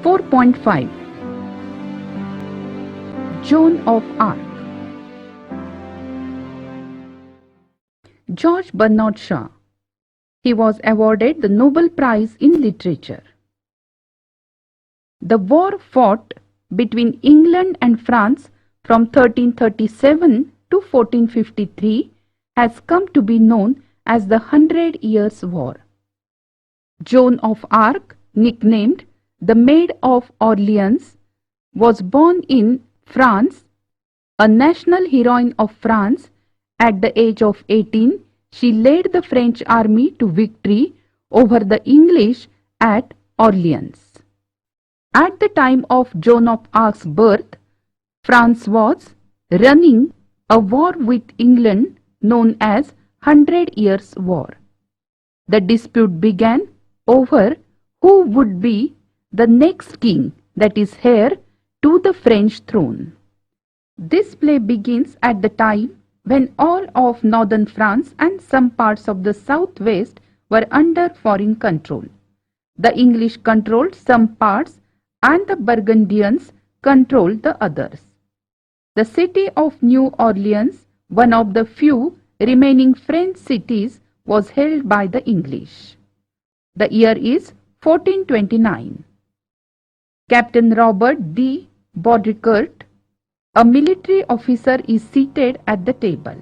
4.5 Joan of Arc. George Bernard Shaw. He was awarded the Nobel Prize in Literature. The war fought between England and France from 1337 to 1453 has come to be known as the 100 Years' War. Joan of Arc, nicknamed the Maid of Orleans, was born in France, a national heroine of France. At the age of 18, she led the French army to victory over the English at Orleans. At the time of Joan of Arc's birth, France was running a war with England known as 100 Years' War. The dispute began over who would be the next king, that is heir to the French throne. This play begins at the time when all of northern France and some parts of the southwest were under foreign control. The English controlled some parts and the Burgundians controlled the others. The city of New Orleans, one of the few remaining French cities, was held by the English. The year is 1429. Captain Robert de Baudricourt, a military officer, is seated at the table.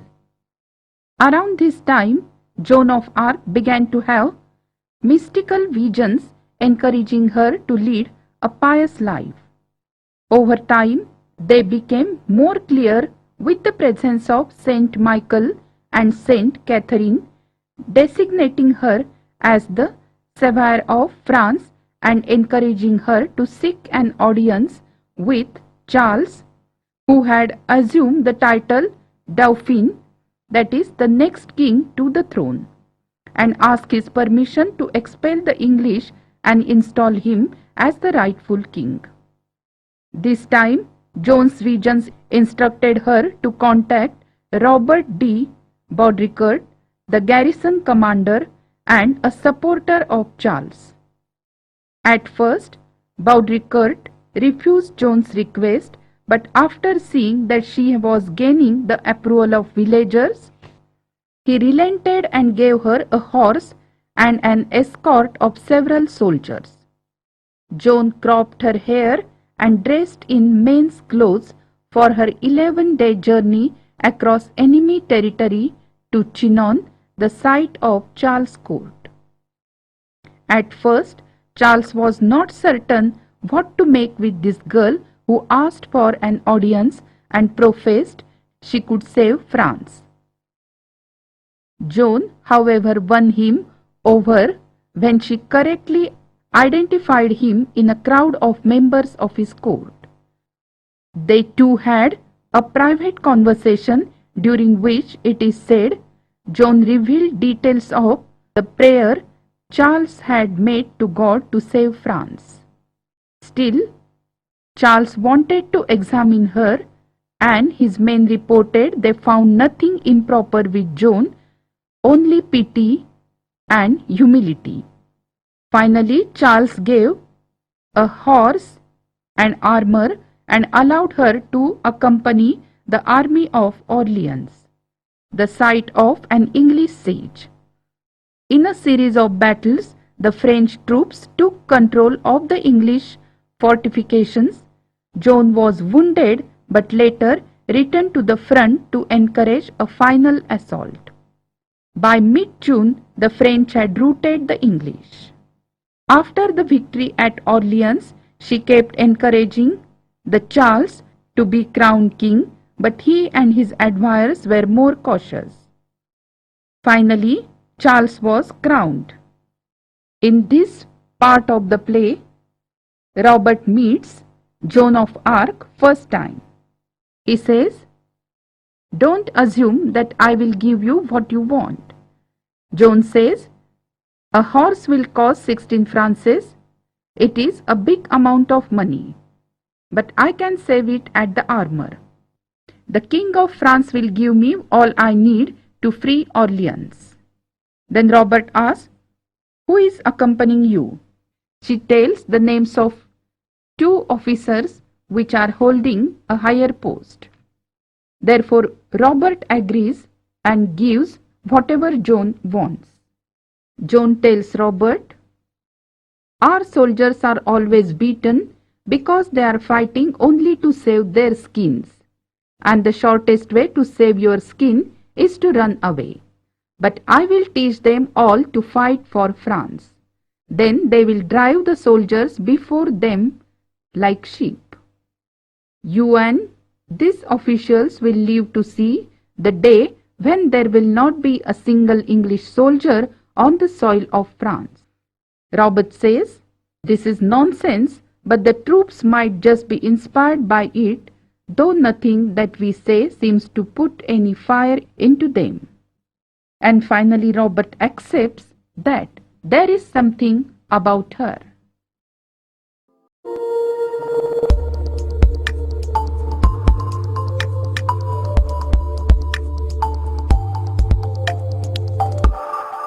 Around this time, Joan of Arc began to have mystical visions encouraging her to lead a pious life. Over time, they became more clear with the presence of Saint Michael and Saint Catherine, designating her as the Savior of France and encouraging her to seek an audience with Charles, who had assumed the title Dauphin, that is, the next king to the throne, and ask his permission to expel the English and install him as the rightful king. This time, Joan's visions instructed her to contact Robert de Baudricourt, the garrison commander and a supporter of Charles. At first, Baudricourt refused Joan's request, but after seeing that she was gaining the approval of villagers, he relented and gave her a horse and an escort of several soldiers. Joan cropped her hair and dressed in men's clothes for her 11-day journey across enemy territory to Chinon, the site of Charles' court. At first, Charles was not certain what to make with this girl who asked for an audience and professed she could save France. Joan, however, won him over when she correctly identified him in a crowd of members of his court. They two had a private conversation during which, it is said, Joan revealed details of the prayer Charles had made to God to save France. Still, Charles wanted to examine her, and his men reported they found nothing improper with Joan, only pity and humility. Finally, Charles gave a horse and armor and allowed her to accompany the army of Orleans, the site of an English siege. In a series of battles, the French troops took control of the English fortifications. Joan was wounded but later returned to the front to encourage a final assault. By mid-June, the French had routed the English. After the victory at Orleans, she kept encouraging the Charles to be crowned king, but he and his admirers were more cautious. Finally, Charles was crowned. In this part of the play, Robert meets Joan of Arc first time. He says, "Don't assume that I will give you what you want." Joan says, "A horse will cost 16 francs. It is a big amount of money, but I can save it at the armor. The King of France will give me all I need to free Orleans." Then Robert asks, "Who is accompanying you?" She tells the names of two officers which are holding a higher post. Therefore, Robert agrees and gives whatever John wants. John tells Robert, "Our soldiers are always beaten because they are fighting only to save their skins, and the shortest way to save your skin is to run away. But I will teach them all to fight for France. Then they will drive the soldiers before them like sheep. You and these officials will live to see the day when there will not be a single English soldier on the soil of France." Robert says, "This is nonsense, but the troops might just be inspired by it, though nothing that we say seems to put any fire into them." And finally, Robert accepts that there is something about her.